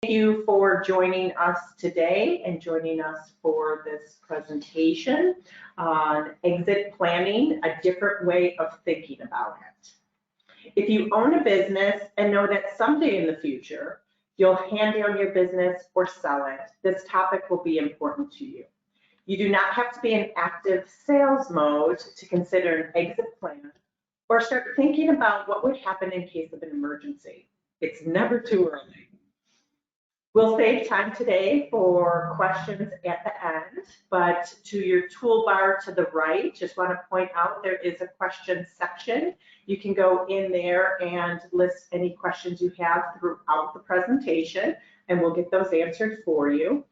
Thank you for joining us today and joining us for this presentation on exit planning, a different way of thinking about it. If you own a business and know that someday in the future, you'll hand down your business or sell it, this topic will be important to you. You do not have to be in active sales mode to consider an exit plan or start thinking about what would happen in case of an emergency. It's never too early. We'll save time today for questions at the end, but to your toolbar to the right, just want to point out there is a question section. You can go in there and list any questions you have throughout the presentation, and we'll get those answered for you.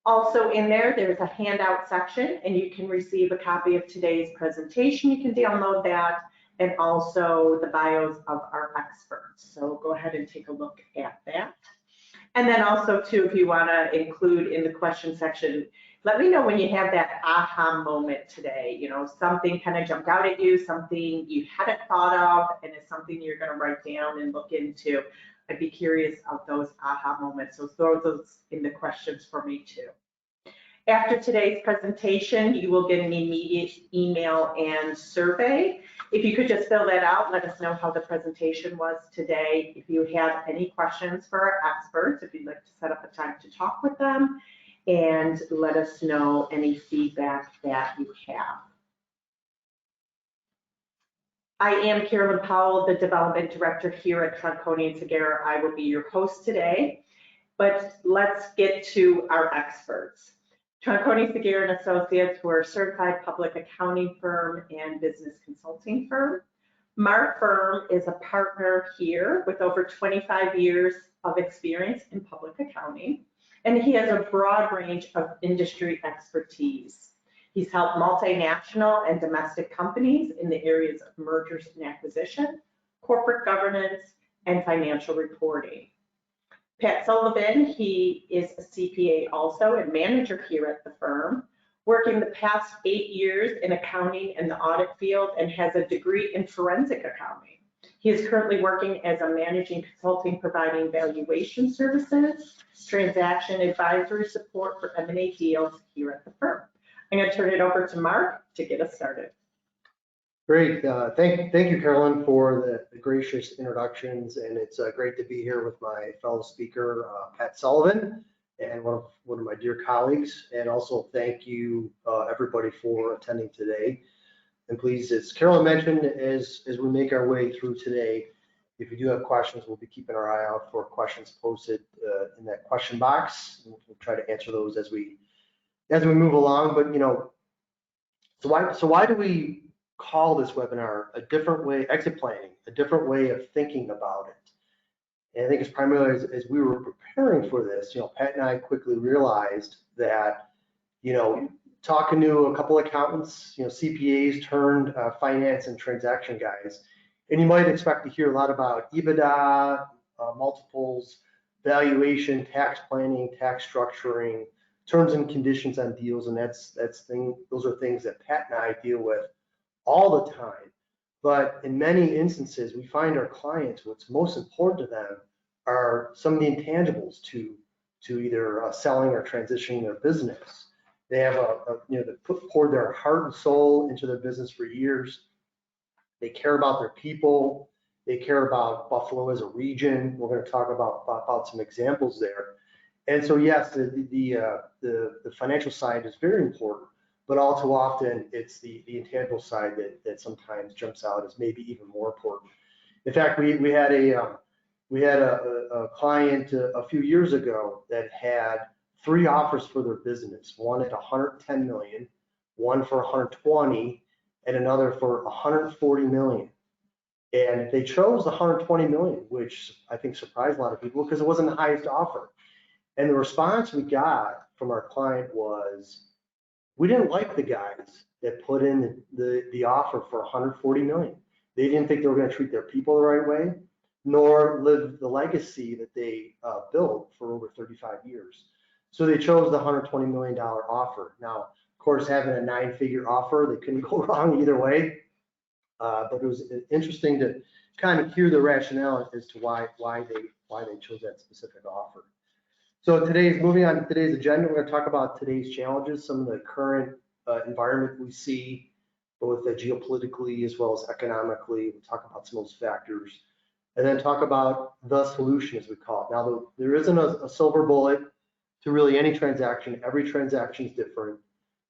Also in there, there's a handout section, and you can receive a copy of today's presentation. You can download that, and also the bios of our experts. So go ahead and take a look at that. And then also too, if you want to include in the question section, let me know when you have that aha moment today. You know, something kind of jumped out at you, something you hadn't thought of, and it's something you're going to write down and look into. I'd be curious of those aha moments. So throw those in the questions for me too. After today's presentation, you will get an immediate email and survey. If you could just fill that out, let us know how the presentation was today. If you have any questions for our experts, if you'd like to set up a time to talk with them, and let us know any feedback that you have. I am Carolyn Powell, the Development Director here at Tronconi & Segarra. I will be your host today, but let's get to our experts. Tronconi & Segarra & Associates, who are a certified public accounting firm and business consulting firm. Mark Ferm is a partner here with over 25 years of experience in public accounting, and he has a broad range of industry expertise. He's helped multinational and domestic companies in the areas of mergers and acquisition, corporate governance, and financial reporting. Pat Sullivan, he is a CPA also and manager here at the firm, working the past 8 years in accounting and the audit field and has a degree in forensic accounting. He is currently working as a managing consulting, providing valuation services, transaction advisory support for M&A deals here at the firm. I'm going to turn it over to Mark to get us started. Great. Thank you, Carolyn, for the gracious introductions, and it's great to be here with my fellow speaker, Pat Sullivan, and one of my dear colleagues. And also thank you, everybody, for attending today. And please, as Carolyn mentioned, as we make our way through today, if you do have questions, we'll be keeping our eye out for questions posted in that question box. And we'll try to answer those as we move along. But you know, so why do we call this webinar a different way, exit planning, a different way of thinking about it? And I think it's primarily as we were preparing for this, you know, Pat and I quickly realized that, you know, talking to a couple of accountants, you know, CPAs turned finance and transaction guys, and you might expect to hear a lot about EBITDA, multiples, valuation, tax planning, tax structuring, terms and conditions on deals, and those are things that Pat and I deal with all the time. But in many instances, we find our clients, what's most important to them are some of the intangibles to either selling or transitioning their business. They have they poured their heart and soul into their business for years. They care about their people. They care about Buffalo as a region. We're going to talk about some examples there. And so yes, the financial side is very important, but all too often it's the intangible side that sometimes jumps out as maybe even more important. In fact, we had a client a few years ago that had 3 offers for their business, one at 110 million, one for 120, and another for 140 million. And they chose the 120 million, which I think surprised a lot of people because it wasn't the highest offer. And the response we got from our client was, we didn't like the guys that put in the offer for 140 million. They didn't think they were going to treat their people the right way, nor live the legacy that they built for over 35 years. So they chose the $120 million offer. Now, of course, having a 9-figure offer, they couldn't go wrong either way. But it was interesting kind of hear the rationale as to why they chose that specific offer. So moving on to today's agenda, we're going to talk about today's challenges, some of the current environment we see, both geopolitically as well as economically. We'll talk about some of those factors, and then talk about the solution, as we call it. Now, there isn't a silver bullet to really any transaction. Every transaction is different.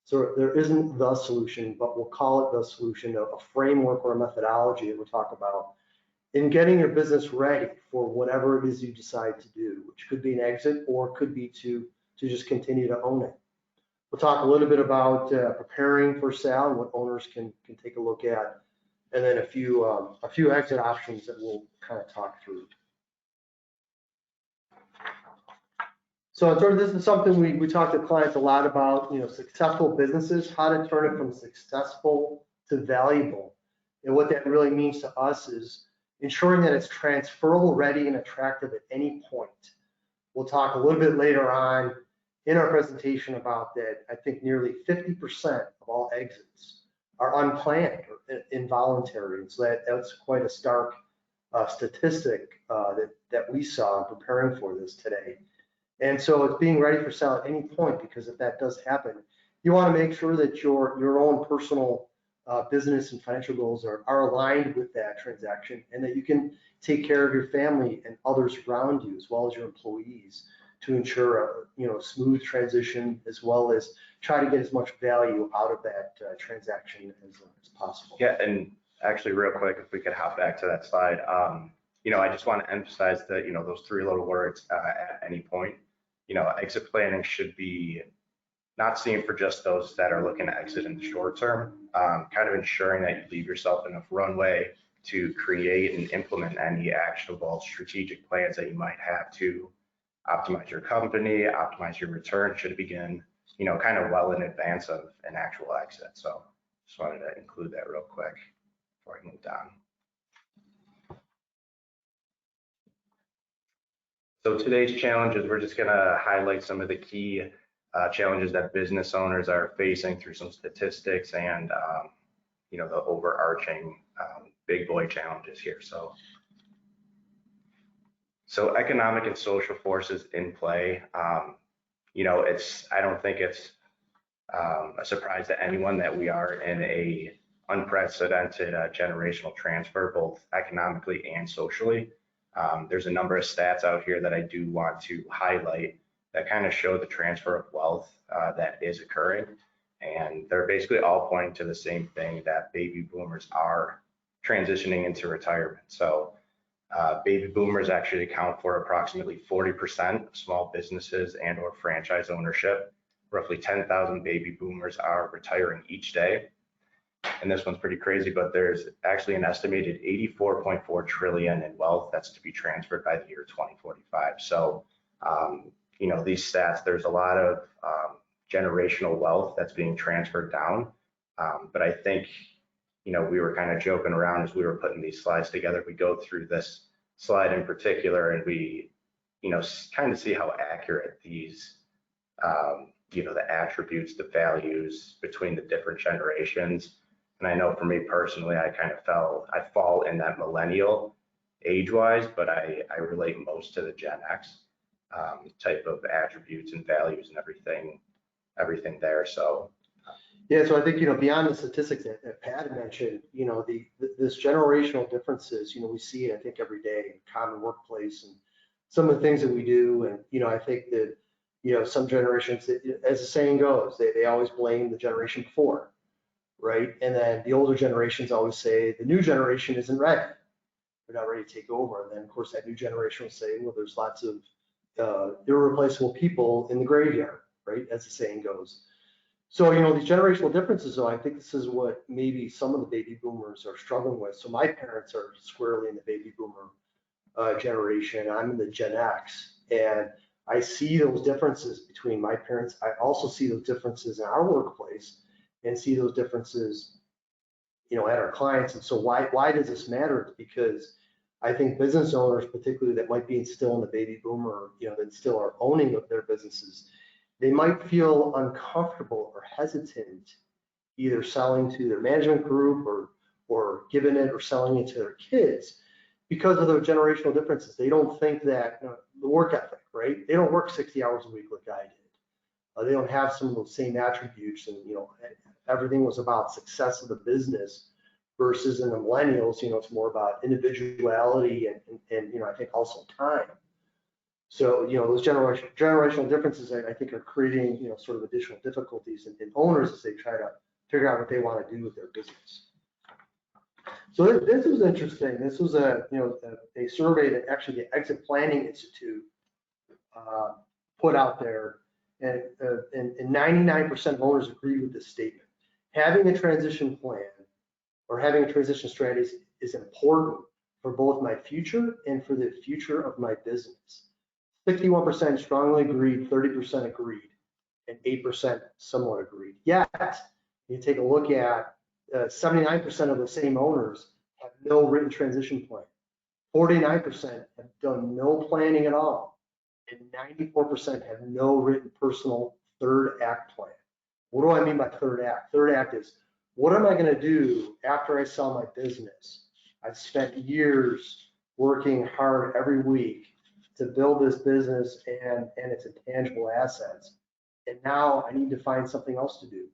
So there isn't the solution, but we'll call it the solution, a framework or a methodology that we'll talk about in getting your business ready for whatever it is you decide to do, which could be an exit or could be to just continue to own it. We'll talk a little bit about preparing for sale and what owners can take a look at, and then a few exit options that we'll kind of talk through. So this is something we talk to clients a lot about, successful businesses, how to turn it from successful to valuable. And what that really means to us is ensuring that it's transferable, ready, and attractive at any point. We'll talk a little bit later on in our presentation about that. I think nearly 50% of all exits are unplanned or involuntary. And so that's quite a stark statistic that we saw in preparing for this today. And so it's being ready for sale at any point, because if that does happen, you want to make sure that your own personal business and financial goals are aligned with that transaction, and that you can take care of your family and others around you, as well as your employees, to ensure a smooth transition, as well as try to get as much value out of that transaction as possible. Yeah, and actually real quick, if we could hop back to that slide, I just want to emphasize that, those three little words, at any point. Exit planning should be not seen for just those that are looking to exit in the short term, kind of ensuring that you leave yourself enough runway to create and implement any actionable strategic plans that you might have to optimize your company, optimize your return should begin, kind of well in advance of an actual exit. So just wanted to include that real quick before I move on. So today's challenges, we're just going to highlight some of the key challenges that business owners are facing through some statistics and, the overarching big boy challenges here. So economic and social forces in play. I don't think it's a surprise to anyone that we are in a unprecedented generational transfer, both economically and socially. There's a number of stats out here that I do want to highlight that kind of show the transfer of wealth that is occurring. And they're basically all pointing to the same thing, that baby boomers are transitioning into retirement. So baby boomers actually account for approximately 40% of small businesses and or franchise ownership. Roughly 10,000 baby boomers are retiring each day. And this one's pretty crazy, but there's actually an estimated 84.4 trillion in wealth that's to be transferred by the year 2045. So, these stats, there's a lot of generational wealth that's being transferred down. But I think, we were kind of joking around as we were putting these slides together. We go through this slide in particular, and we, kind of see how accurate these, the attributes, the values between the different generations. And I know for me personally, I fall in that millennial age-wise, but I relate most to the Gen X type of attributes and values and everything there. So yeah, so I think beyond the statistics that Pat had mentioned, this generational differences, we see it I think every day in common workplace and some of the things that we do. And I think that some generations, as the saying goes, they always blame the generation before, right? And then the older generations always say the new generation isn't ready. They're not ready to take over. And then of course that new generation will say, well, there's lots of irreplaceable people in the graveyard, right? As the saying goes. So, these generational differences, though, I think this is what maybe some of the baby boomers are struggling with. So my parents are squarely in the baby boomer generation. I'm in the Gen X, and I see those differences between my parents. I also see those differences in our workplace and see those differences, at our clients. And so why does this matter? It's because I think business owners, particularly that might be still in the baby boomer, that still are owning their businesses, they might feel uncomfortable or hesitant either selling to their management group or giving it or selling it to their kids, because of the generational differences, they don't think that the work ethic, right? They don't work 60 hours a week like I did. They don't have some of those same attributes, and everything was about success of the business versus in the millennials, it's more about individuality and I think also time. So, those generational differences, I think, are creating, sort of additional difficulties in owners as they try to figure out what they want to do with their business. So this was interesting. This was a survey that actually the Exit Planning Institute put out there, and 99% of owners agreed with this statement. Having a transition plan or having a transition strategy is important for both my future and for the future of my business. 61% strongly agreed, 30% agreed, and 8% somewhat agreed. Yet, you take a look at 79% of the same owners have no written transition plan. 49% have done no planning at all, and 94% have no written personal third act plan. What do I mean by third act? Third act is, what am I going to do after I sell my business? I've spent years working hard every week to build this business and its intangible assets. And now I need to find something else to do.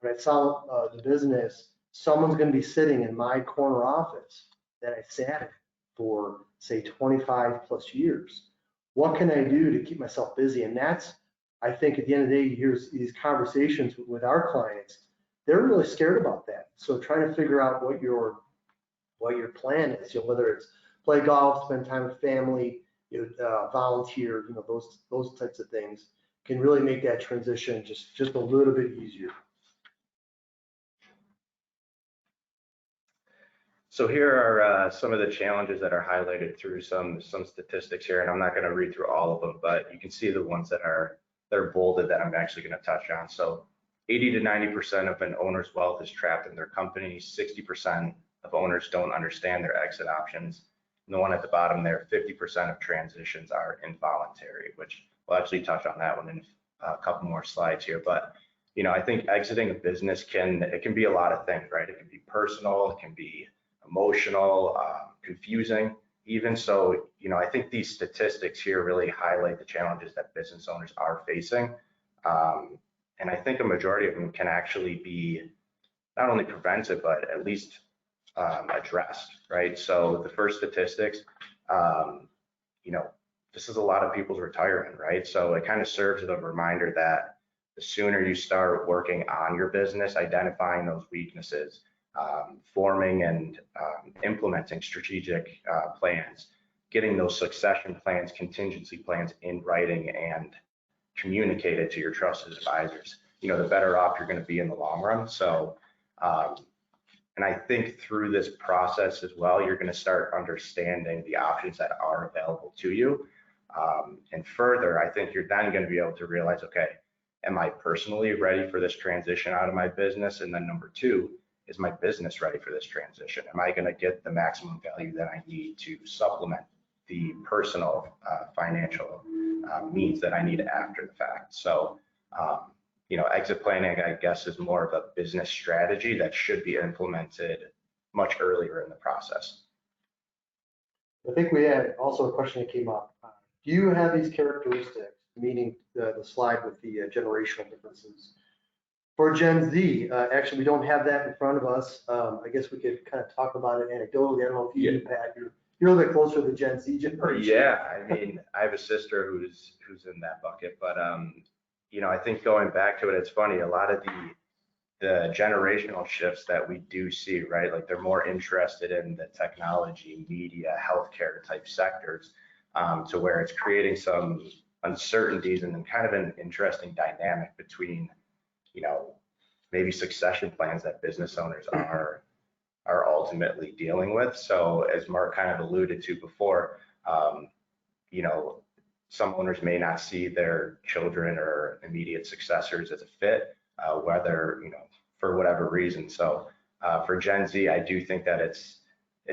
When I sell the business, someone's going to be sitting in my corner office that I sat in for, say, 25 plus years. What can I do to keep myself busy? And that's, I think, at the end of the day, here's these conversations with our clients. They're really scared about that. So trying to figure out what your plan is, whether it's play golf, spend time with family, volunteer, those types of things can really make that transition just a little bit easier. So here are some of the challenges that are highlighted through some statistics here, and I'm not going to read through all of them, but you can see the ones that are bolded that I'm actually going to touch on. So 80 to 90% of an owner's wealth is trapped in their company. 60% of owners don't understand their exit options. And the one at the bottom there, 50% of transitions are involuntary, which we'll actually touch on that one in a couple more slides here. But I think exiting a business can be a lot of things, right? It can be personal, it can be emotional, confusing even. So, I think these statistics here really highlight the challenges that business owners are facing. And I think a majority of them can actually be not only prevented, but at least addressed, right? So the first statistics, this is a lot of people's retirement, right? So it kind of serves as a reminder that the sooner you start working on your business, identifying those weaknesses, forming and implementing strategic plans, getting those succession plans, contingency plans in writing and communicated to your trusted advisors, the better off you're going to be in the long run. So, and I think through this process as well, you're going to start understanding the options that are available to you. And further, I think you're then going to be able to realize, okay, am I personally ready for this transition out of my business? And then number two, is my business ready for this transition? Am I going to get the maximum value that I need to supplement the personal financial means that I need after the fact? So, exit planning, I guess, is more of a business strategy that should be implemented much earlier in the process. I think we had also a question that came up. Do you have these characteristics, meaning the slide with the generational differences? For Gen Z, actually, we don't have that in front of us. I guess we could kind of talk about it anecdotally. I don't know if you do, Pat. You're a little bit closer to the Gen Z generation. Yeah, I mean, I have a sister who's in that bucket, but I think going back to it, it's funny. A lot of the generational shifts that we do see, right? Like they're more interested in the technology, media, healthcare type sectors, to where it's creating some uncertainties and then kind of an interesting dynamic between maybe succession plans that business owners are ultimately dealing with. So as Mark kind of alluded to before, some owners may not see their children or immediate successors as a fit, whether, for whatever reason. So for Gen Z, I do think that it's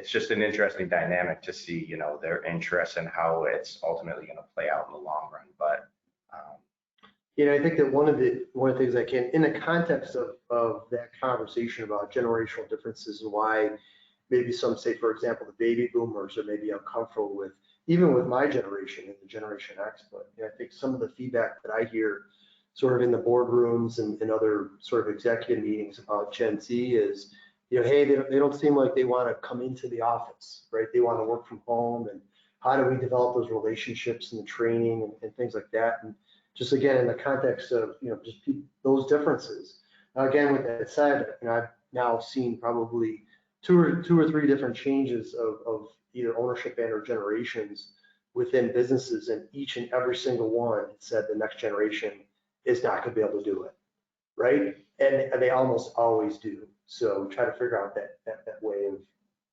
just an interesting dynamic to see, their interest and how it's ultimately going to play out in the long run. But I think that one of the things in the context of that conversation about generational differences and why maybe some say, for example, the baby boomers are maybe uncomfortable with, even with my generation and the Generation X. But I think some of the feedback that I hear sort of in the boardrooms and other sort of executive meetings about Gen Z is, hey, they don't seem like they want to come into the office, right? They want to work from home, and how do we develop those relationships and the training and things like that? And just again, in the context of, just those differences. Now, again, with that said, I've now seen probably two or three different changes of either ownership and or generations within businesses, and each and every single one said the next generation is not going to be able to do it, right? And they almost always do. So try to figure out that way of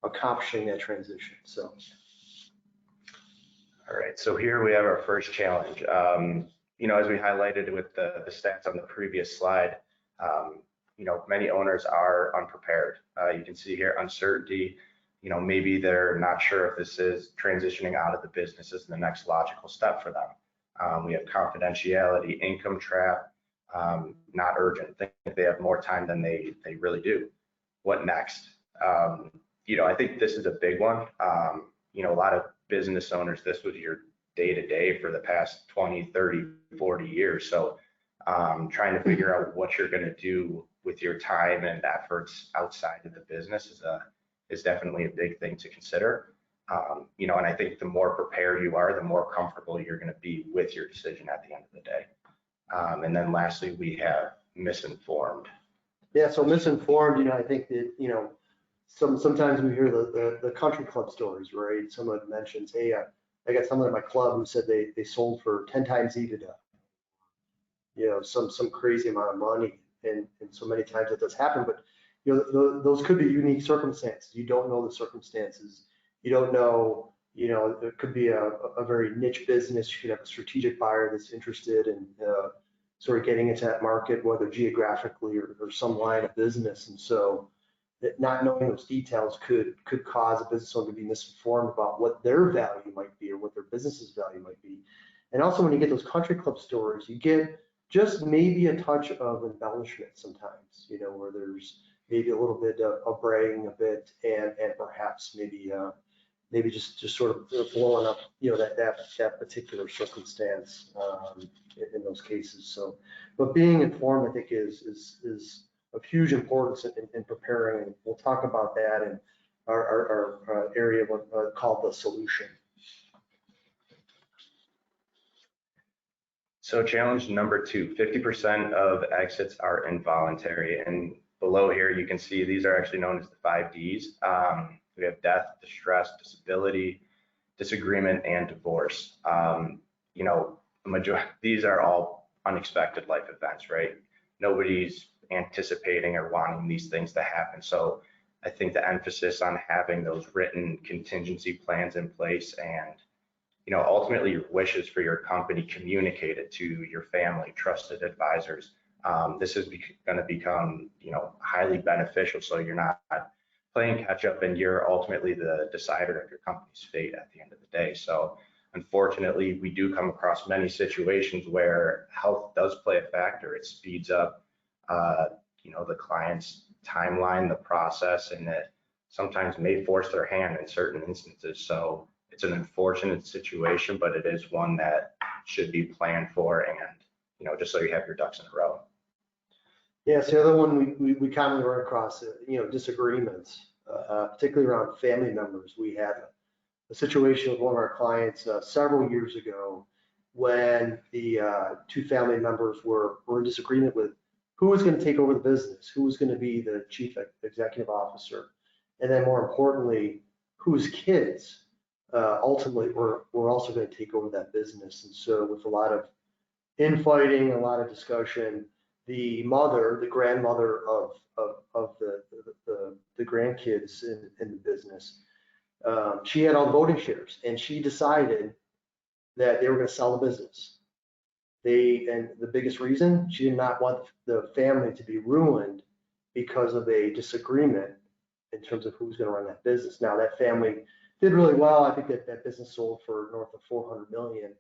accomplishing that transition. So. All right, so here we have our first challenge. As we highlighted with the stats on the previous slide, many owners are unprepared. You can see here uncertainty. Maybe they're not sure if this is transitioning out of the business is the next logical step for them. We have confidentiality, income trap, not urgent. Think they have more time than they really do. What next? I think this is a big one. A lot of business owners, this was your day-to-day for the past 20, 30, 40 years. So trying to figure out what you're going to do with your time and efforts outside of the business is definitely a big thing to consider. And I think the more prepared you are, the more comfortable you're going to be with your decision at the end of the day. And then lastly, we have misinformed. Yeah, so misinformed, I think that, sometimes we hear the country club stories, right? Someone mentions, hey, I got someone at my club who said they sold for 10 times EBITDA, some crazy amount of money. And so many times that does happen, but those could be unique circumstances. You don't know the circumstances. You don't know, it could be a very niche business. You could have a strategic buyer that's interested in sort of getting into that market, whether geographically or some line of business. And so that not knowing those details could cause a business owner to be misinformed about what their value might be or what their business's value might be. And also when you get those country club stories, you get just maybe a touch of embellishment sometimes, where there's maybe a little bit of bragging a bit and perhaps maybe just sort of blowing up, that particular circumstance in those cases. So, but being informed, I think, is of huge importance in preparing. And we'll talk about that in our area called the solution. So challenge number 2, 50% of exits are involuntary. And below here, you can see these are actually known as the 5 Ds. We have death, distress, disability, disagreement, and divorce. These are all unexpected life events, right? Nobody's anticipating or wanting these things to happen. So I think the emphasis on having those written contingency plans in place and ultimately your wishes for your company communicated to your family, trusted advisors. This is going to become, highly beneficial. So you're not playing catch up and you're ultimately the decider of your company's fate at the end of the day. So unfortunately, we do come across many situations where health does play a factor. It speeds up, the client's timeline, the process, and it sometimes may force their hand in certain instances. So it's an unfortunate situation, but it is one that should be planned for and, just so you have your ducks in a row. Yeah, so the other one we commonly run across, disagreements, particularly around family members. We had a situation with one of our clients several years ago when the 2 family members were in disagreement with who was going to take over the business, who was going to be the chief executive officer, and then more importantly, whose kids ultimately were also going to take over that business. And so with a lot of infighting, a lot of discussion, the grandmother of the grandkids in the business, she had all the voting shares, and she decided that they were going to sell the business. And the biggest reason, she did not want the family to be ruined because of a disagreement in terms of who's going to run that business. Now that family did really well. I think that business sold for north of 400 million.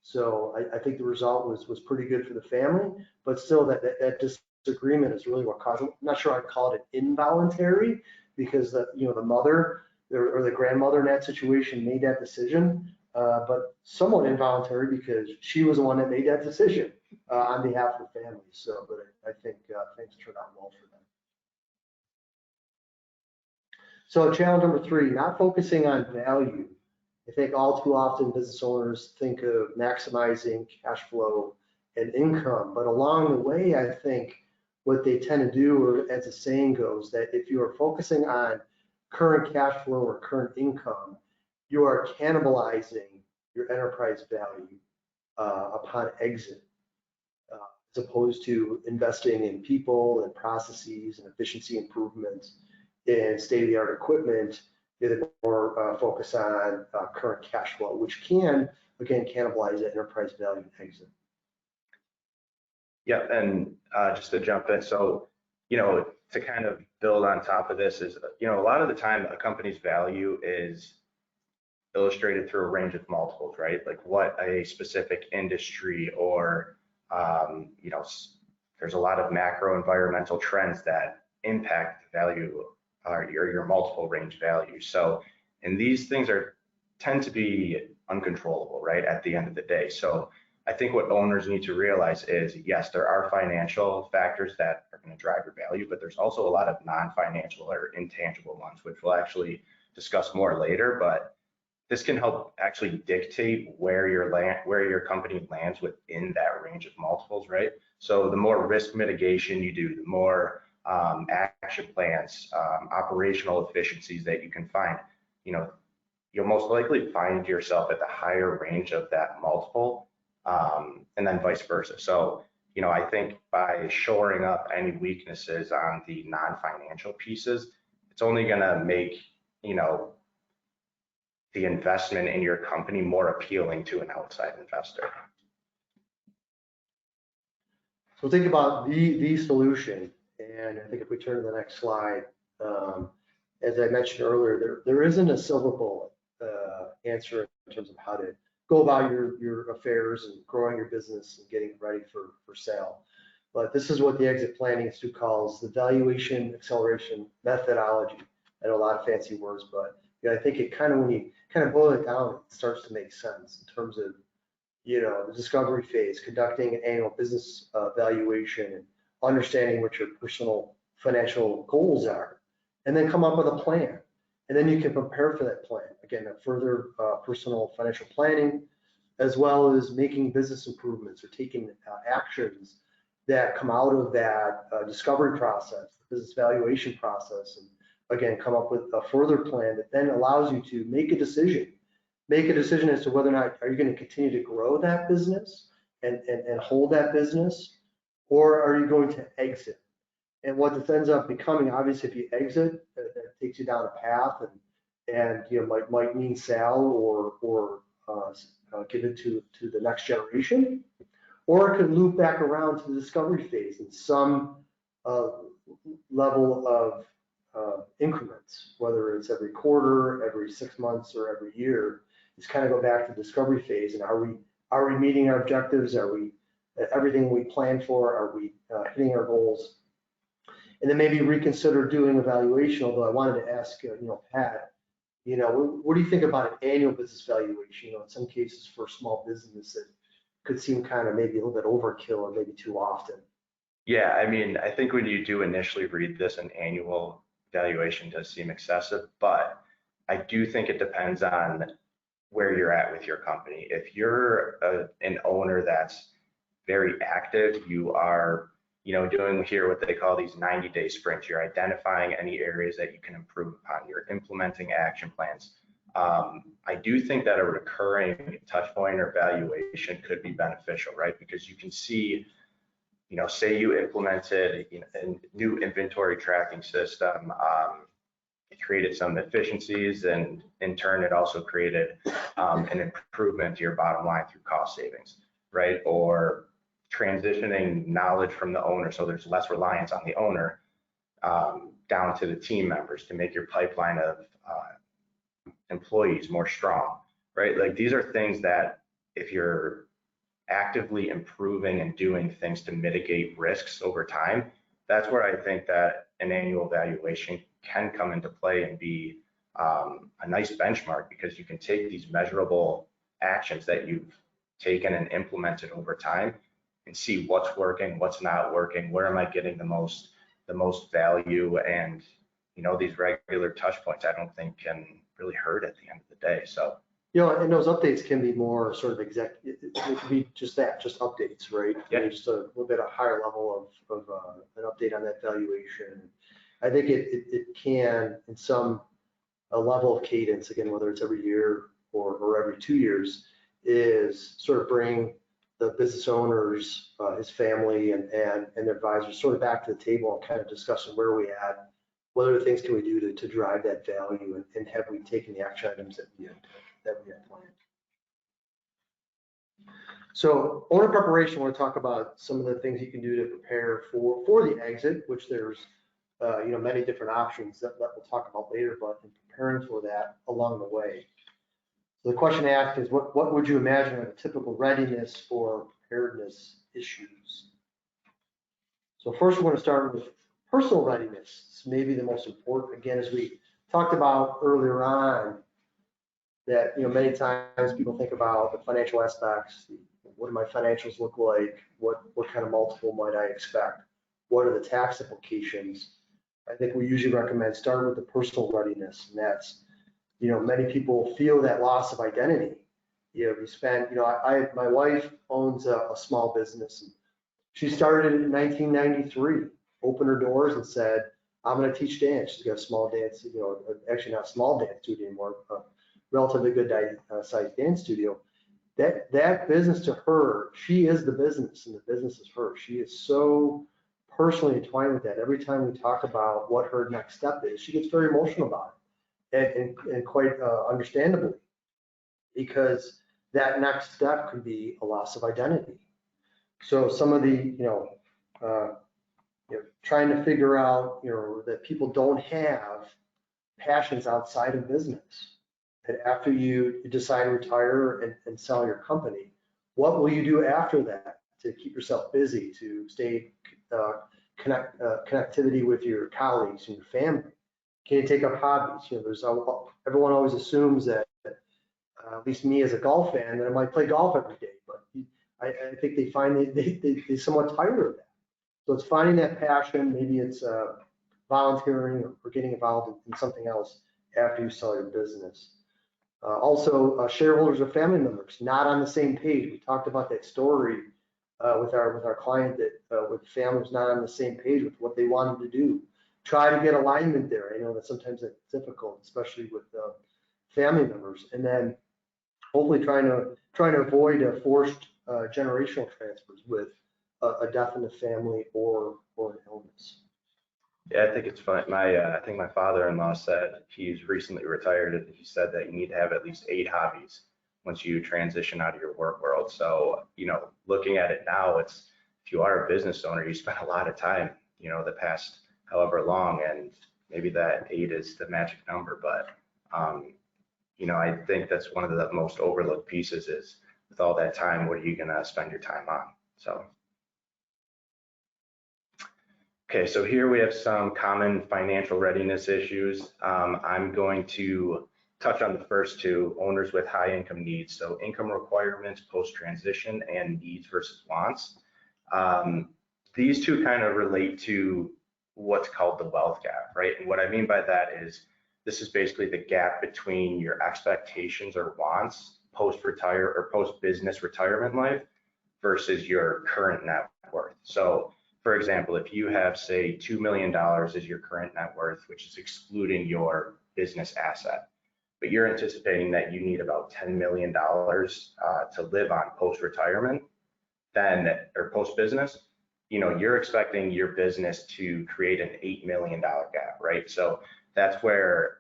So I think the result was pretty good for the family, but still that disagreement is really what caused it. I'm not sure I'd call it involuntary because the mother or the grandmother in that situation made that decision, but somewhat involuntary because she was the one that made that decision on behalf of the family. So, but I think things turned out well for them. So challenge number 3, not focusing on value. I think all too often business owners think of maximizing cash flow and income, but along the way, I think what they tend to do, or as the saying goes, that if you are focusing on current cash flow or current income, you are cannibalizing your enterprise value upon exit, as opposed to investing in people and processes and efficiency improvements and state-of-the-art equipment. They're more focus on current cash flow, which can, again, cannibalize that enterprise value and exit. Yeah, and just to jump in, so, to kind of build on top of this is, a lot of the time a company's value is illustrated through a range of multiples, right? Like what a specific industry or, there's a lot of macro environmental trends that impact the value or your multiple range value. So, and these things tend to be uncontrollable, right? At the end of the day. So I think what owners need to realize is, yes, there are financial factors that are going to drive your value, but there's also a lot of non-financial or intangible ones, which we'll actually discuss more later. But this can help actually dictate where your company lands within that range of multiples, right? So the more risk mitigation you do, the more action plans, operational efficiencies that you can find, you'll most likely find yourself at the higher range of that multiple, and then vice versa. So, I think by shoring up any weaknesses on the non-financial pieces, it's only going to make, the investment in your company more appealing to an outside investor. So think about the solution, and I think if we turn to the next slide, as I mentioned earlier, there isn't a silver bullet answer in terms of how to go about your affairs and growing your business and getting it ready for sale. But this is what the Exit Planning Institute calls the valuation acceleration methodology. I know a lot of fancy words, but I think it kind of, when you kind of boil it down, it starts to make sense in terms of, the discovery phase, conducting an annual business valuation and understanding what your personal financial goals are, and then come up with a plan. And then you can prepare for that plan. Again, a further personal financial planning, as well as making business improvements or taking actions that come out of that discovery process, the business valuation process, and again, come up with a further plan that then allows you to make a decision as to whether or not are you going to continue to grow that business and hold that business, or are you going to exit? And what this ends up becoming, obviously, if you exit, that takes you down a path and might mean sell or give it to the next generation, or it could loop back around to the discovery phase in some level of increments, whether it's every quarter, every 6 months, or every year. It's kind of go back to the discovery phase, and are we meeting our objectives? Are we everything we planned for? Are we hitting our goals? And then maybe reconsider doing evaluation. Although I wanted to ask, Pat, what do you think about an annual business valuation? In some cases for small business, it could seem kind of maybe a little bit overkill or maybe too often. Yeah, I mean, I think when you do initially read this, an annual valuation does seem excessive, but I do think it depends on where you're at with your company. If you're an owner that's very active, you are, doing here what they call these 90-day sprints. You're identifying any areas that you can improve upon. You're implementing action plans. I do think that a recurring touch point or valuation could be beneficial, right? Because you can see, say you implemented a new inventory tracking system, it created some efficiencies, and in turn, it also created an improvement to your bottom line through cost savings, right? Or transitioning knowledge from the owner, so there's less reliance on the owner, down to the team members to make your pipeline of employees more strong, right? Like these are things that if you're actively improving and doing things to mitigate risks over time, that's where I think that an annual valuation can come into play and be a nice benchmark, because you can take these measurable actions that you've taken and implemented over time and see what's working, what's not working, where am I getting the most value. And these regular touch points, I don't think can really hurt at the end of the day. So and those updates can be more sort of it could be just updates, right? Yeah. Just a little bit of higher level of an update on that valuation. I think it can, in some a level of cadence, again, whether it's every year or every 2 years, is sort of bring the business owners, his family and their advisors sort of back to the table and kind of discussing where we at, what other things can we do to drive that value, and have we taken the action items that we had planned. So owner preparation, I want to talk about some of the things you can do to prepare for the exit, which there's many different options that we'll talk about later, but in preparing for that along the way. So the question asked is, what would you imagine are the typical readiness for preparedness issues? So first, we're going to start with personal readiness. It's maybe the most important. Again, as we talked about earlier on, that many times people think about the financial aspects. What do my financials look like? What kind of multiple might I expect? What are the tax implications? I think we usually recommend start with the personal readiness, and that's many people feel that loss of identity. We spend my wife owns a small business, and she started in 1993, opened her doors and said, I'm going to teach dance. She's got a small dance, actually not a small dance studio anymore, relatively good sized dance studio. That business to her, she is the business and the business is her. She is so personally entwined with that. Every time we talk about what her next step is, she gets very emotional about it, and quite understandably, because that next step could be a loss of identity. So some of the trying to figure out that people don't have passions outside of business. And after you decide to retire and sell your company, what will you do after that to keep yourself busy, to stay connectivity with your colleagues and your family? Can you take up hobbies? Everyone always assumes that, at least me as a golf fan, that I might play golf every day, but I think they find they somewhat tired of that. So it's finding that passion. Maybe it's volunteering or getting involved in something else after you sell your business. Also, shareholders or family members not on the same page. We talked about that story with our client that with families not on the same page with what they wanted to do. Try to get alignment there. I know that sometimes it's difficult, especially with family members, and then hopefully trying to avoid forced generational transfers with a death in the family or an illness. Yeah, I think it's fun. I think my father-in-law said, he's recently retired, and he said that you need to have at least 8 hobbies once you transition out of your work world. So, looking at it now, if you are a business owner, you spend a lot of time, the past however long, and maybe that 8 is the magic number. But, I think that's one of the most overlooked pieces is, with all that time, what are you going to spend your time on? So. Okay, so here we have some common financial readiness issues. I'm going to touch on the first 2, owners with high income needs. So income requirements post-transition and needs versus wants. These 2 kind of relate to what's called the wealth gap, right? And what I mean by that is, this is basically the gap between your expectations or wants post-retire or post-business retirement life versus your current net worth. So for example, if you have, say, $2 million as your current net worth, which is excluding your business asset, but you're anticipating that you need about $10 million to live on post-retirement, or post-business, you're expecting your business to create an $8 million gap, right? So that's where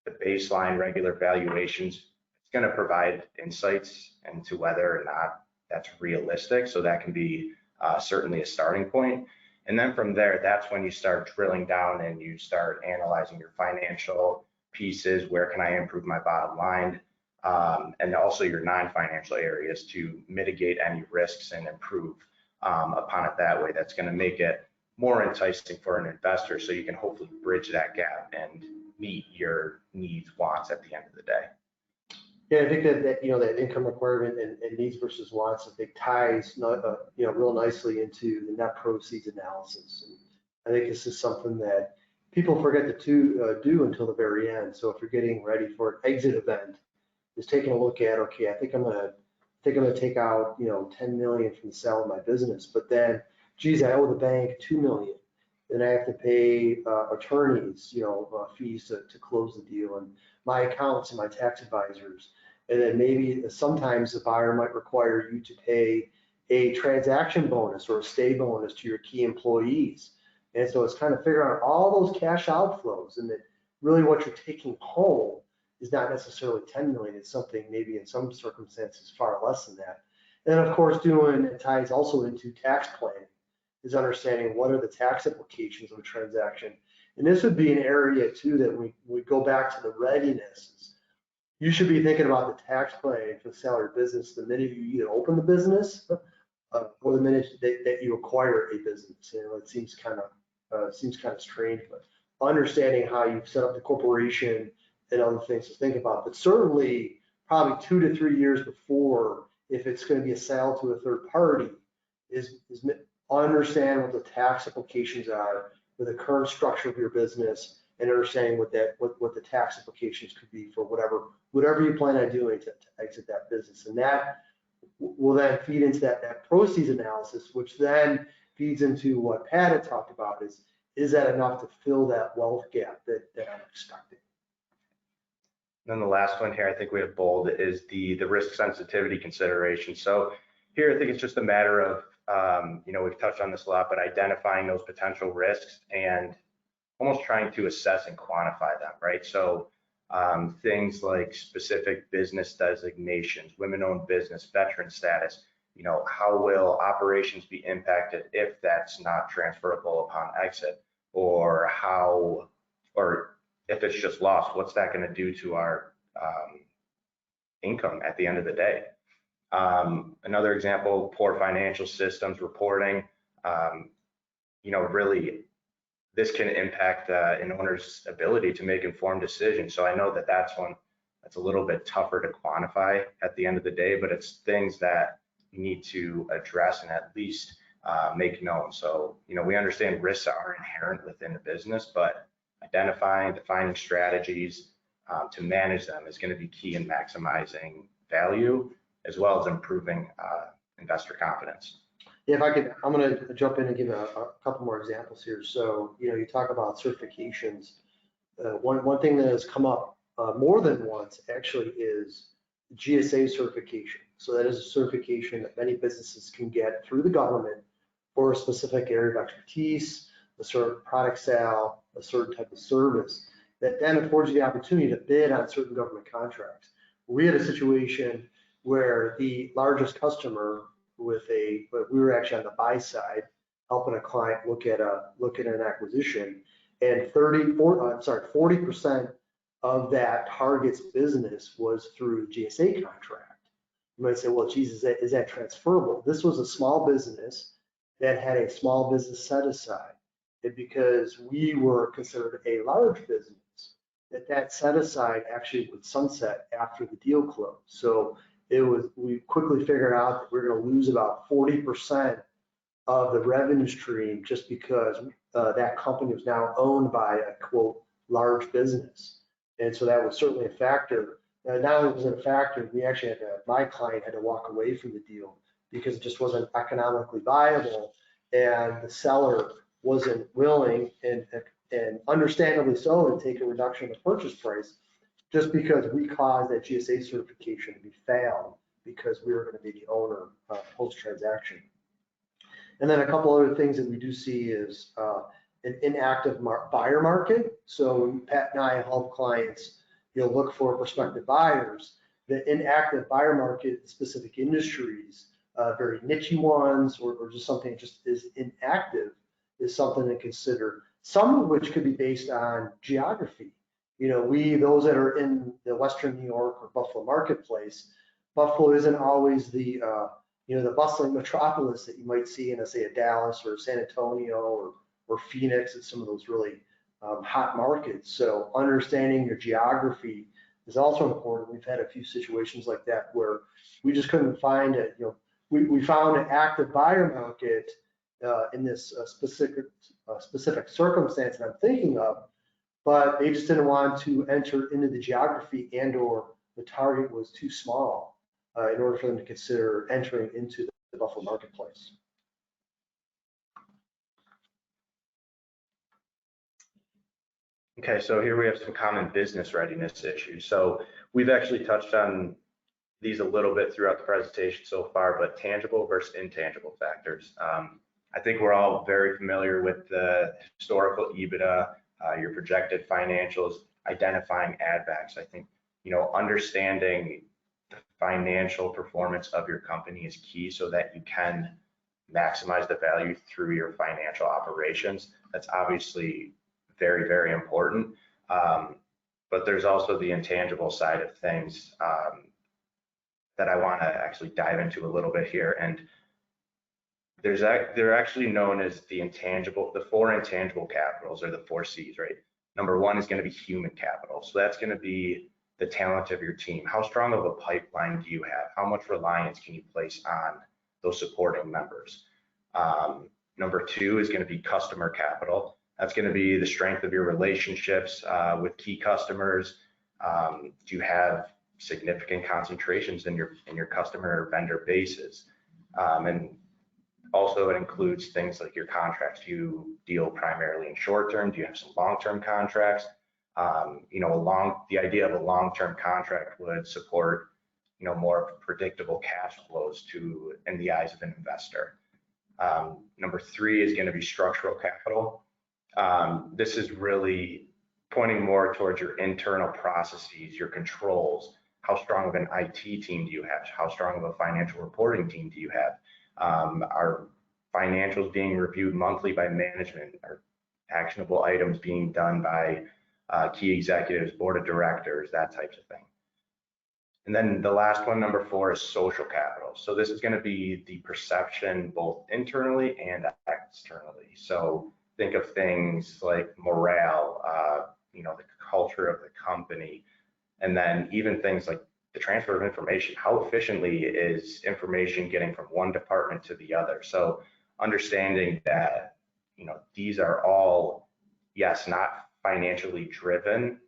the baseline regular valuations, it's going to provide insights into whether or not that's realistic. So that can be certainly a starting point. And then from there, that's when you start drilling down and you start analyzing your financial pieces. Where can I improve my bottom line? And also your non-financial areas to mitigate any risks and improve upon it that way. That's going to make it more enticing for an investor, so you can hopefully bridge that gap and meet your needs, wants at the end of the day. Yeah, I think that that income requirement and needs versus wants, I think ties, real nicely into the net proceeds analysis. And I think this is something that people forget to do until the very end. So if you're getting ready for an exit event, is taking a look at, okay, I think I'm gonna take out 10 million from the sale of my business, but then, geez, I owe the bank 2 million. Then I have to pay attorneys, fees to close the deal, and my accountants and my tax advisors. And then maybe sometimes the buyer might require you to pay a transaction bonus or a stay bonus to your key employees. And so it's kind of figuring out all those cash outflows, and that really what you're taking home is not necessarily 10 million. It's something maybe in some circumstances far less than that. And then of course, it ties also into tax planning, is understanding what are the tax implications of a transaction. And this would be an area too that we go back to the readiness. You should be thinking about the tax planning for the sale of your business the minute you either open the business or the minute that you acquire a business. It seems kind of strange, but understanding how you've set up the corporation and other things to think about. But certainly probably 2 to 3 years before, if it's going to be a sale to a third party, is understand what the tax implications are with the current structure of your business, and understanding what the tax implications could be for whatever you plan on doing to exit that business. And that will then feed into that proceeds analysis, which then feeds into what Pat had talked about, is that enough to fill that wealth gap that I'm expecting? Then the last one here, I think we have bold, is the risk sensitivity consideration. So here, I think it's just a matter of, we've touched on this a lot, but identifying those potential risks and almost trying to assess and quantify them, right? So things like specific business designations, women-owned business, veteran status, how will operations be impacted if that's not transferable upon exit, or if it's just lost, what's that going to do to our income at the end of the day? Another example, poor financial systems reporting. Really, this can impact an owner's ability to make informed decisions. So I know that that's one that's a little bit tougher to quantify at the end of the day, but it's things that you need to address and at least make known. So, we understand risks are inherent within the business, but identifying, defining strategies to manage them is going to be key in maximizing value, as well as improving investor confidence. Yeah, I'm going to jump in and give a couple more examples here. So, you talk about certifications. One thing that has come up more than once actually is GSA certification. So that is a certification that many businesses can get through the government for a specific area of expertise, a certain product sale, a certain type of service, that then affords you the opportunity to bid on certain government contracts. We had a situation where the largest customer we were actually on the buy side, helping a client look at an acquisition, and 40% of that target's business was through GSA contract. You might say, well, geez, is that transferable? This was a small business that had a small business set aside, and because we were considered a large business, that set aside actually would sunset after the deal closed. So we quickly figured out that we're going to lose about 40% of the revenue stream just because that company was now owned by a quote large business. And so that was certainly a factor. Not only was it a factor, we actually my client had to walk away from the deal because it just wasn't economically viable, and the seller wasn't willing and understandably so to take a reduction in the purchase price, just because we caused that GSA certification to be failed because we were going to be the owner post-transaction. And then a couple other things that we do see is an inactive buyer market. So Pat and I help clients look for prospective buyers. The inactive buyer market, specific industries, very niche ones, or just something just is inactive, is something to consider. Some of which could be based on geography. Those that are in the Western New York or Buffalo marketplace, Buffalo isn't always the bustling metropolis that you might see in, say, a Dallas or San Antonio or Phoenix at some of those really hot markets. So understanding your geography is also important. We've had a few situations like that where we just couldn't find it. We found an active buyer market in this specific circumstance that I'm thinking of, but they just didn't want to enter into the geography and/or the target was too small in order for them to consider entering into the Buffalo marketplace. Okay, so here we have some common business readiness issues. So we've actually touched on these a little bit throughout the presentation so far, but tangible versus intangible factors. I think we're all very familiar with the historical EBITDA, your projected financials, identifying add backs. I think, understanding the financial performance of your company is key so that you can maximize the value through your financial operations. That's obviously very, very important. But there's also the intangible side of things that I want to actually dive into a little bit here. And they're actually known as the four intangible capitals, or the 4 C's, right? Number one is going to be human capital. So that's going to be the talent of your team. How strong of a pipeline do you have? How much reliance can you place on those supporting members? Number 2 is going to be customer capital. That's going to be the strength of your relationships with key customers. Do you have significant concentrations in your customer or vendor bases? And also it includes things like your contracts. Do you deal primarily in short term? Do you have some long-term contracts? The idea of a long-term contract would support, more predictable cash flows in the eyes of an investor. Number 3 is going to be structural capital. This is really pointing more towards your internal processes, your controls. How strong of an IT team do you have? How strong of a financial reporting team do you have? Are financials being reviewed monthly by management? Are actionable items being done by key executives, board of directors, that types of thing? And then the last one, number 4, is social capital. So this is going to be the perception both internally and externally. So think of things like morale, the culture of the company, and then even things like the transfer of information. How efficiently is information getting from one department to the other? So understanding that, these are all, yes, not financially driven,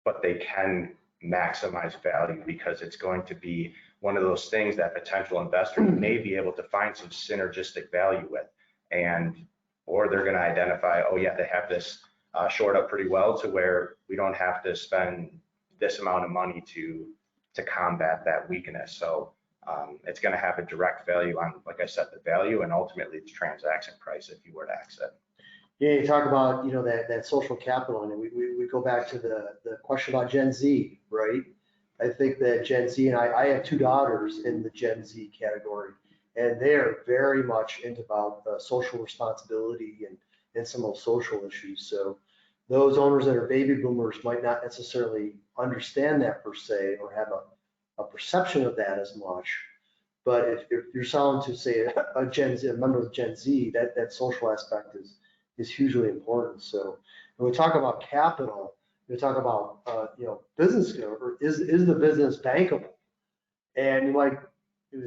but they can maximize value because it's going to be one of those things that potential investors may be able to find some synergistic value with, or they're going to identify, oh yeah, they have this shored up pretty well to where we don't have to spend this amount of money to combat that weakness. So it's going to have a direct value on, like I said, the value and ultimately the transaction price if you were to exit. Yeah, you talk about, that social capital, and we go back to the question about Gen Z, right? I think that Gen Z, and I have 2 daughters in the Gen Z category, and they are very much into about social responsibility and some of those social issues. So those owners that are baby boomers might not necessarily understand that per se, or have a perception of that as much. But if you're selling to, say, a member of Gen Z, that social aspect is hugely important. So when we talk about capital, we talk about business, or is the business bankable? And you might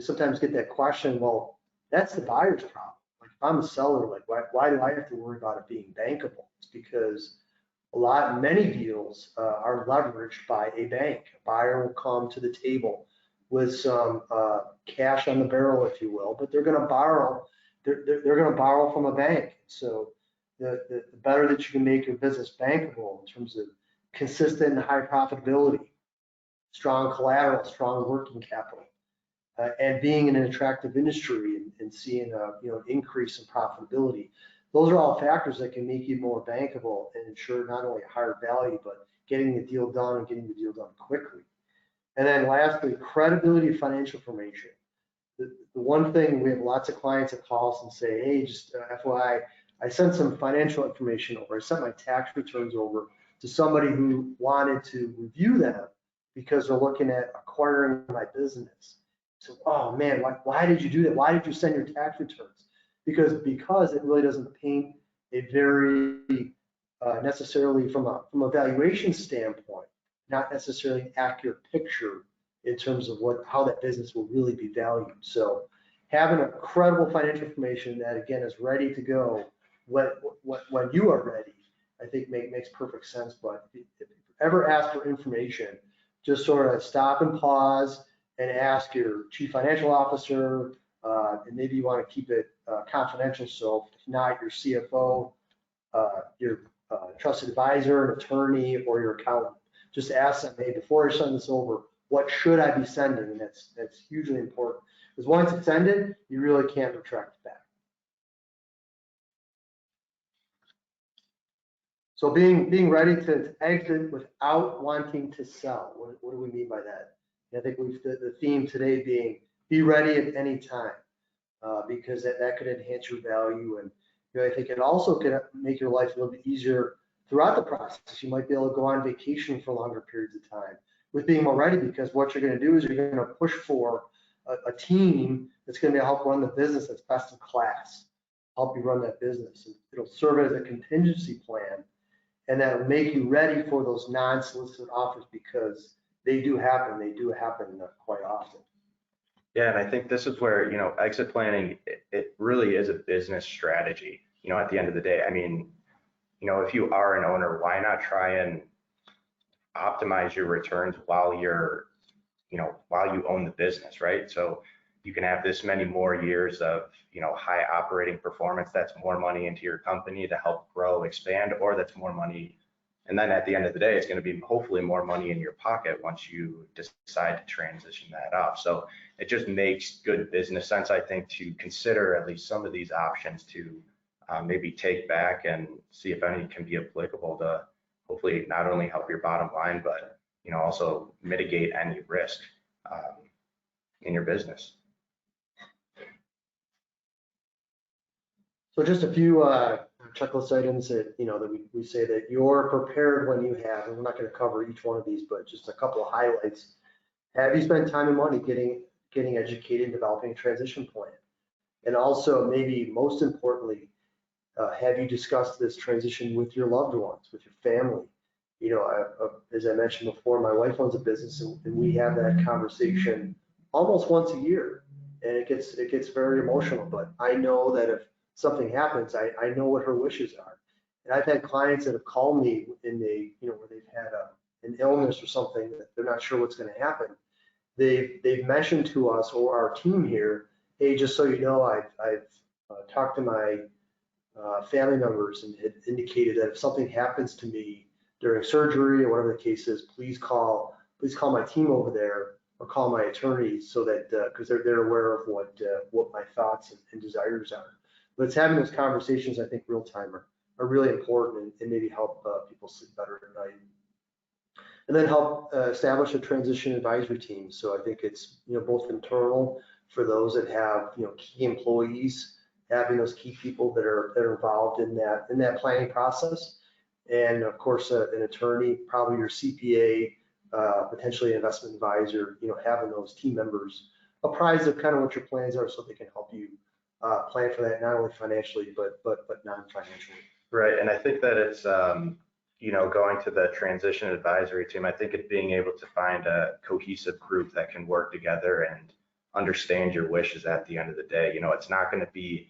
sometimes get that question, well, that's the buyer's problem. Like if I'm a seller, like why do I have to worry about it being bankable? It's because many deals are leveraged by a bank. A buyer will come to the table with some cash on the barrel, if you will, but they're going to borrow. They're going to borrow from a bank. So the better that you can make your business bankable in terms of consistent and high profitability, strong collateral, strong working capital, and being in an attractive industry and seeing an increase in profitability. Those are all factors that can make you more bankable and ensure not only a higher value, but getting the deal done and getting the deal done quickly. And then lastly, credibility of financial information. The one thing, we have lots of clients that call us and say, hey, just FYI, I sent some financial information over. I sent my tax returns over to somebody who wanted to review them because they're looking at acquiring my business. So, oh man, why did you do that? Why did you send your tax returns? Because it really doesn't paint a very necessarily from a valuation standpoint, not necessarily an accurate picture in terms of how that business will really be valued. So having a credible financial information that again is ready to go when you are ready, I think makes perfect sense. But if you ever ask for information, just sort of stop and pause and ask your chief financial officer, and maybe you want to keep it confidential. So if not, your CFO, your trusted advisor, an attorney, or your accountant. Just ask them, hey, before I send this over, what should I be sending? And that's hugely important. Because once it's ended, you really can't retract it back. So being ready to exit without wanting to sell. What do we mean by that? And I think the theme today being be ready at any time, because that could enhance your value. And I think it also could make your life a little bit easier throughout the process. You might be able to go on vacation for longer periods of time with being more ready, because what you're going to do is you're going to push for a team that's going to help run the business that's best in class, help you run that business. And it'll serve as a contingency plan, and that will make you ready for those non-solicited offers, because they do happen. They do happen quite often. Yeah, and I think this is where, exit planning, it really is a business strategy, at the end of the day. I mean, if you are an owner, why not try and optimize your returns while while you own the business, right? So you can have this many more years of, high operating performance. That's more money into your company to help grow, expand, or that's more money. And then at the end of the day, it's going to be hopefully more money in your pocket once you decide to transition that off. So it just makes good business sense, I think, to consider at least some of these options to maybe take back and see if any can be applicable to hopefully not only help your bottom line, but also mitigate any risk in your business. So just a few checklist items that, that we say that you're prepared when you have, and we're not going to cover each one of these, but just a couple of highlights. Have you spent time and money getting educated and developing a transition plan? And also, maybe most importantly, have you discussed this transition with your loved ones, with your family? As I mentioned before, my wife owns a business, and we have that conversation almost once a year, and it gets very emotional. But I know that if something happens, I know what her wishes are. And I've had clients that have called me where they've had an illness or something that they're not sure what's going to happen. They've mentioned to us, or our team here, hey, just so you know, I've talked to my family members and had indicated that if something happens to me during surgery or whatever the case is, please call my team over there or call my attorney, so that because they're aware of what my thoughts and desires are. But it's having those conversations, I think, real time are really important, and maybe help people sleep better at night. And then help establish a transition advisory team. So I think it's both internal for those that have key employees, having those key people that are involved in that planning process, and of course an attorney, probably your CPA, potentially an investment advisor. Having those team members apprised of kind of what your plans are, so they can help you plan for that, not only financially but non-financially. Right, and I think that it's going to the transition advisory team. I think it's being able to find a cohesive group that can work together and understand your wishes at the end of the day. It's not going to be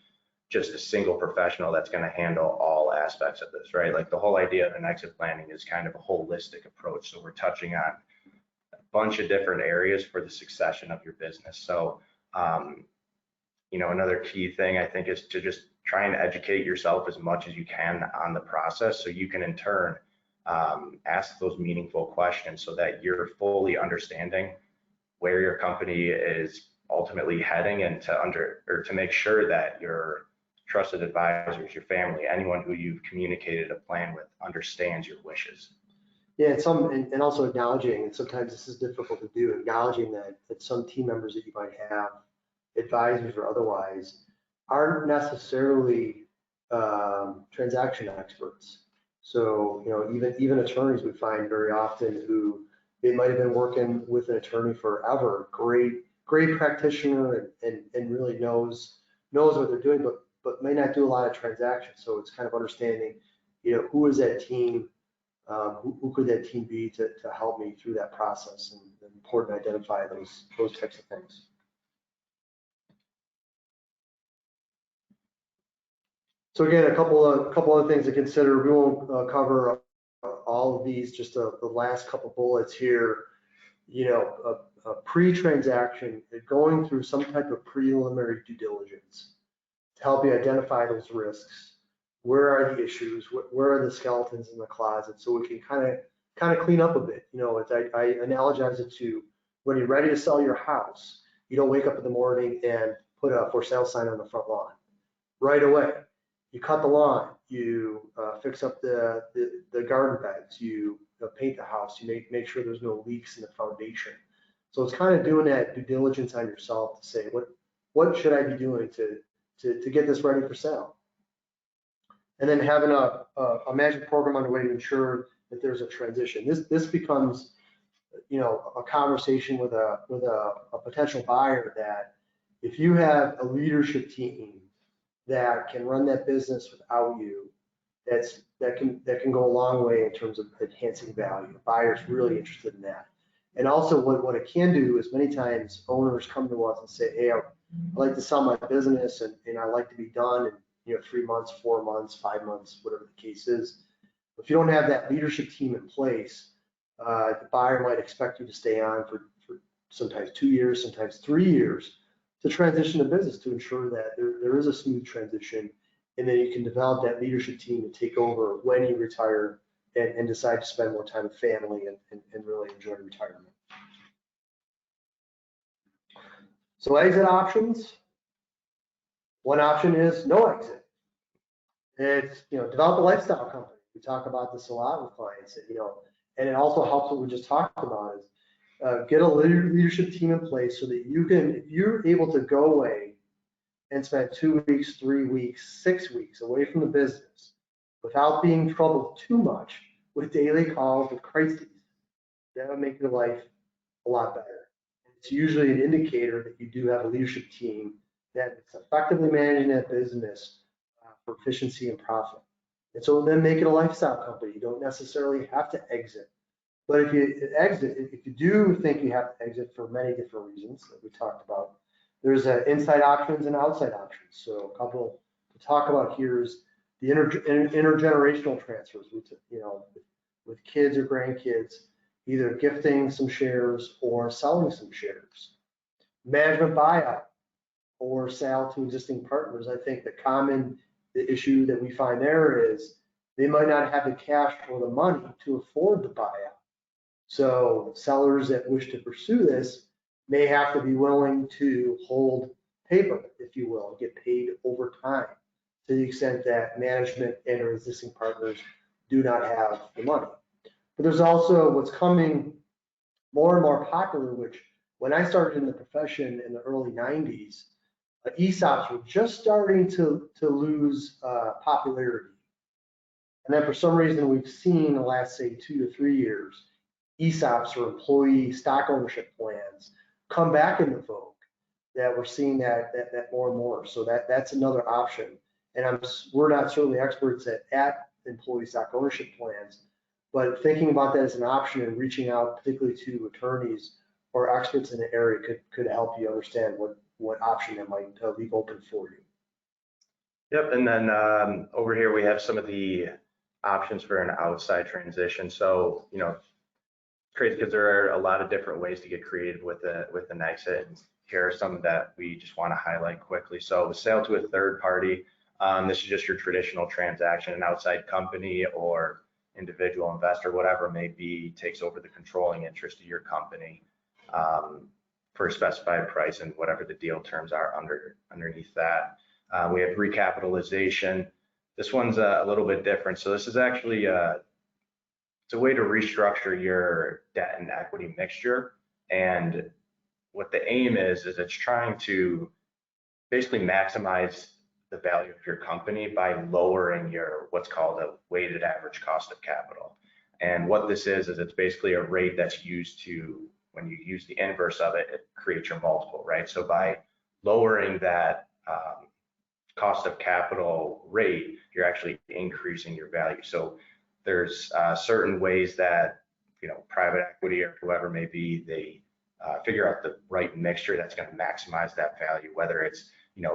just a single professional that's going to handle all aspects of this, right? Like the whole idea of an exit planning is kind of a holistic approach. So we're touching on a bunch of different areas for the succession of your business. So, another key thing I think is to just try and educate yourself as much as you can on the process, so you can in turn ask those meaningful questions, so that you're fully understanding where your company is ultimately heading, and to make sure that your trusted advisors, your family, anyone who you've communicated a plan with, understands your wishes. Yeah, and also acknowledging, and sometimes this is difficult to do, acknowledging that some team members that you might have, advisors or otherwise, aren't necessarily transaction experts. So even attorneys, we find very often, who they might have been working with an attorney forever, great practitioner, and really knows what they're doing, but but may not do a lot of transactions. So it's kind of understanding, who is that team? Who could that team be to help me through that process, and important to identify those types of things. So again, a couple other things to consider. We won't cover all of these, just the last couple bullets here. A pre-transaction, going through some type of preliminary due diligence to help you identify those risks. Where are the issues? Where are the skeletons in the closet? So we can kind of clean up a bit. I analogize it to when you're ready to sell your house, you don't wake up in the morning and put a for sale sign on the front lawn. Right away, you cut the lawn, you fix up the garden beds, you paint the house, you make sure there's no leaks in the foundation. So it's kind of doing that due diligence on yourself to say, what should I be doing to get this ready for sale? And then having a management program underway to ensure that there's a transition. This becomes, a conversation with a potential buyer, that if you have a leadership team that can run that business without you, that can go a long way in terms of enhancing value. The buyer's really interested in that. And also what it can do is many times owners come to us and say, hey, I'd like to sell my business and I'd like to be done in 3 months, 4 months, 5 months, whatever the case is. If you don't have that leadership team in place, the buyer might expect you to stay on for sometimes 2 years, sometimes 3 years to transition the business, to ensure that there is a smooth transition, and then you can develop that leadership team to take over when you retire and decide to spend more time with family and really enjoy retirement. So exit options. One option is no exit. It's, develop a lifestyle company. We talk about this a lot with clients, and it also helps what we just talked about is get a leadership team in place so that if you're able to go away and spend 2 weeks, 3 weeks, 6 weeks away from the business without being troubled too much with daily calls, with crises, that would make your life a lot better. It's usually an indicator that you do have a leadership team that is effectively managing that business for efficiency and profit. And so then make it a lifestyle company. You don't necessarily have to exit. But if you do think you have to exit for many different reasons that we talked about, there's inside options and outside options. So a couple to talk about here is the intergenerational transfers, with kids or grandkids, either gifting some shares or selling some shares. Management buyout or sale to existing partners. I think the issue that we find there is they might not have the cash or the money to afford the buyout. So sellers that wish to pursue this may have to be willing to hold paper, if you will, and get paid over time, to the extent that management and or existing partners do not have the money. But there's also what's coming more and more popular, which when I started in the profession in the early 90s, ESOPs were just starting to lose popularity. And then for some reason, we've seen in the last, say, 2 to 3 years, ESOPs or employee stock ownership plans come back into vogue, that we're seeing that more and more. So that's another option. And we're not certainly experts at employee stock ownership plans, but thinking about that as an option and reaching out particularly to attorneys or experts in the area could help you understand what option that might leave open for you. Yep, and then over here we have some of the options for an outside transition. So, it's crazy because there are a lot of different ways to get creative with an exit. And here are some that we just want to highlight quickly. So the sale to a third party, this is just your traditional transaction. An outside company or individual investor, whatever it may be, takes over the controlling interest of your company for a specified price and whatever the deal terms are underneath that. We have recapitalization. This one's a little bit different. So this is actually it's a way to restructure your debt and equity mixture. And what the aim is it's trying to basically maximize the value of your company by lowering your what's called a weighted average cost of capital. And what this is it's basically a rate that's used to, when you use the inverse of it, it creates your multiple, right? So by lowering that cost of capital rate, you're actually increasing your value. So there's certain ways that, private equity or whoever may be, they figure out the right mixture that's going to maximize that value, whether it's,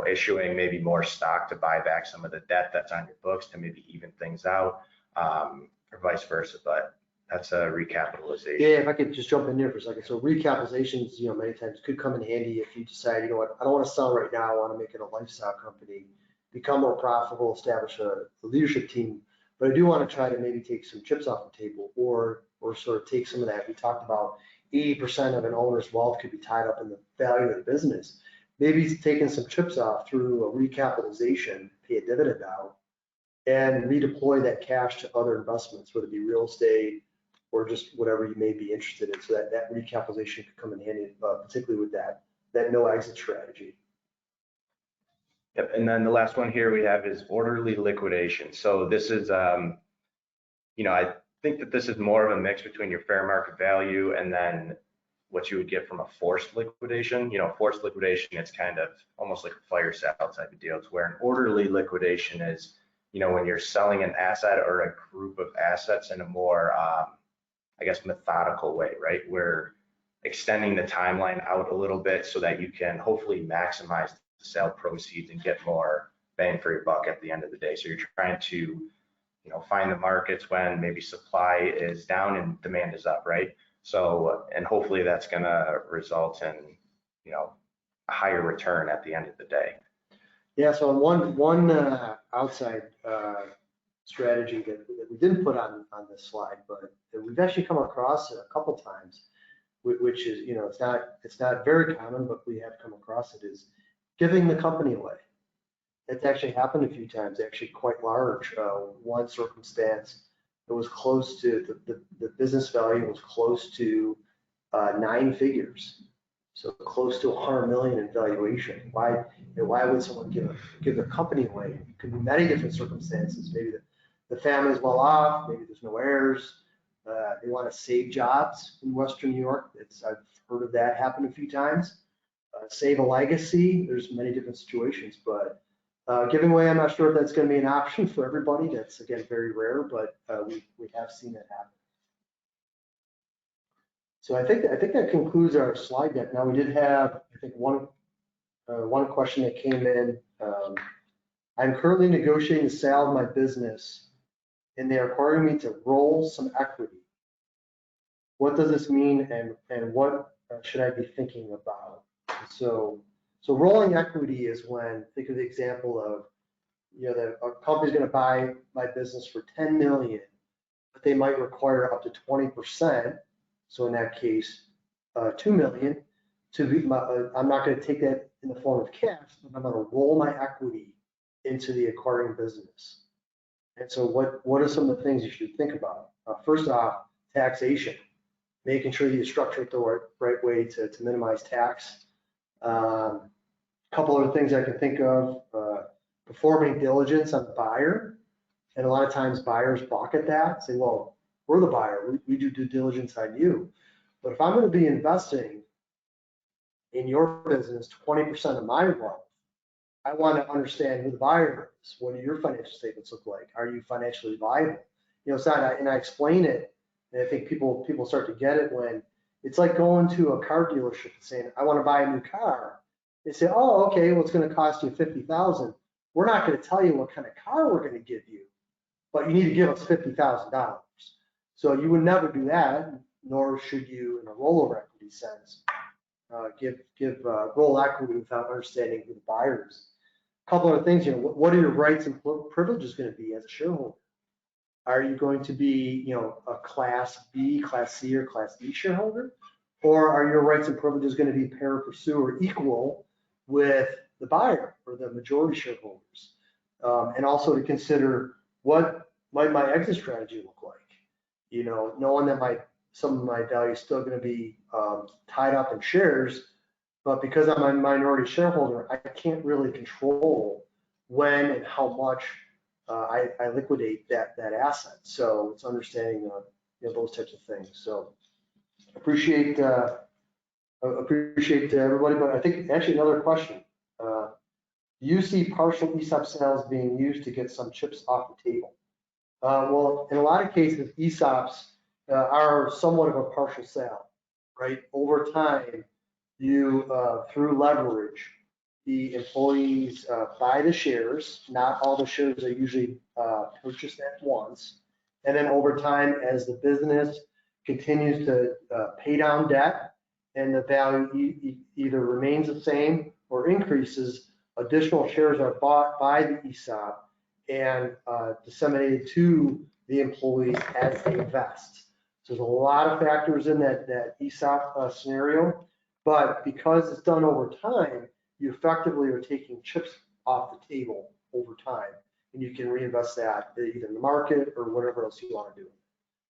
issuing maybe more stock to buy back some of the debt that's on your books to maybe even things out, or vice versa. But that's a recapitalization. Yeah, if I could just jump in there for a second. So recapitalizations, many times could come in handy if you decide, you know what, I don't want to sell right now. I want to make it a lifestyle company, become more profitable, establish a leadership team. But I do want to try to maybe take some chips off the table or sort of take some of that. We talked about 80% of an owner's wealth could be tied up in the value of the business. Maybe taking some chips off through a recapitalization, pay a dividend out, and redeploy that cash to other investments, whether it be real estate, or just whatever you may be interested in, so that recapitalization could come in handy, particularly with that no exit strategy. Yep. And then the last one here we have is orderly liquidation. So this is, I think that this is more of a mix between your fair market value and then what you would get from a forced liquidation. Forced liquidation, it's kind of almost like a fire sale type of deal. It's where an orderly liquidation is, when you're selling an asset or a group of assets in a more, methodical way, right? We're extending the timeline out a little bit so that you can hopefully maximize the sale proceeds and get more bang for your buck at the end of the day. So you're trying to, find the markets when maybe supply is down and demand is up, right? So, and hopefully that's going to result in, a higher return at the end of the day. Yeah, so one outside strategy that we didn't put on this slide, but that we've actually come across a couple times, which is, it's not very common, but we have come across it, is giving the company away. It's actually happened a few times, actually quite large. One circumstance, it was close to, the business value was close to 9 figures. So close to 100 million in valuation. Why would someone give their company away? It could be many different circumstances. Maybe the family's well off, maybe there's no heirs. They want to save jobs in Western New York. I've heard of that happen a few times. Save a legacy. There's many different situations, but giving away, I'm not sure if that's going to be an option for everybody. That's, again, very rare, but we have seen that happen. So I think that concludes our slide deck. Now, we did have, I think, one question that came in. I'm currently negotiating the sale of my business, and they are requiring me to roll some equity. What does this mean, and what should I be thinking about? So rolling equity is when, think of the example of, that a company's going to buy my business for 10 million, but they might require up to 20%. So in that case, 2 million to be, I'm not going to take that in the form of cash, but I'm going to roll my equity into the acquiring business. And so what are some of the things you should think about? First off, taxation, making sure that you structure it the right way to minimize tax. A couple other things I can think of, performing diligence on the buyer. And a lot of times buyers balk at that, say, well, we're the buyer, we do due diligence on you. But if I'm going to be investing in your business 20% of my wealth, I want to understand who the buyer is. What do your financial statements look like? Are you financially viable? It's not, and I explain it, and I think people start to get it when it's like going to a car dealership and saying, I want to buy a new car. They say, oh, okay, well, it's going to cost you $50,000. We're not going to tell you what kind of car we're going to give you, but you need to give us $50,000. So you would never do that, nor should you, in a rollover equity sense, give roll equity without understanding who the buyer is. A couple other things, what are your rights and privileges going to be as a shareholder? Are you going to be, a Class B, Class C, or Class D shareholder? Or are your rights and privileges going to be pari passu or equal with the buyer or the majority shareholders? And also to consider, what might my exit strategy look like? Knowing that some of my value is still going to be tied up in shares, but because I'm a minority shareholder, I can't really control when and how much I liquidate that asset. So it's understanding those types of things. So appreciate everybody, but I think actually another question. Do you see partial ESOP sales being used to get some chips off the table? Well, in a lot of cases, ESOPs are somewhat of a partial sale, right? Over time, you, through leverage, the employees buy the shares. Not all the shares are usually purchased at once. And then over time, as the business continues to pay down debt and the value either remains the same or increases, additional shares are bought by the ESOP and disseminated to the employees as they invest. So there's a lot of factors in that ESOP scenario, but because it's done over time, you effectively are taking chips off the table over time, and you can reinvest that either in the market or whatever else you want to do.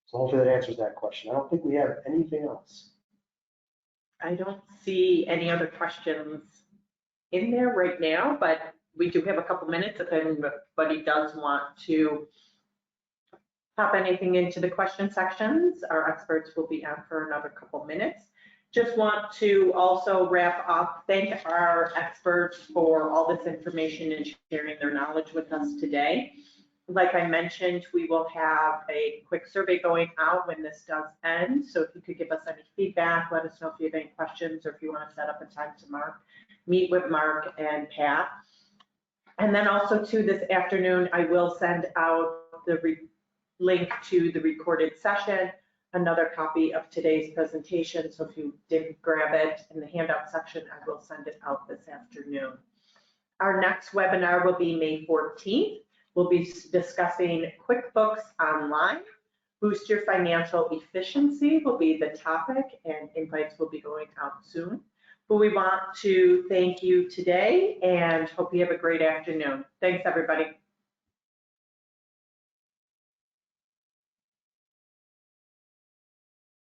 So hopefully that answers that question. I don't think we have anything else. I don't see any other questions in there right now, but we do have a couple minutes if anybody does want to pop anything into the question sections. Our experts will be on for another couple minutes. Just want to also wrap up, thank our experts for all this information and sharing their knowledge with us today. Like I mentioned, we will have a quick survey going out when this does end. So if you could give us any feedback, let us know if you have any questions or if you want to set up a time to meet with Mark and Pat. And then also too, this afternoon, I will send out the link to the recorded session, another copy of today's presentation. So if you didn't grab it in the handout section, I will send it out this afternoon. Our next webinar will be May 14th. We'll be discussing QuickBooks Online. Boost your financial efficiency will be the topic, and invites will be going out soon. But we want to thank you today and hope you have a great afternoon. Thanks, everybody.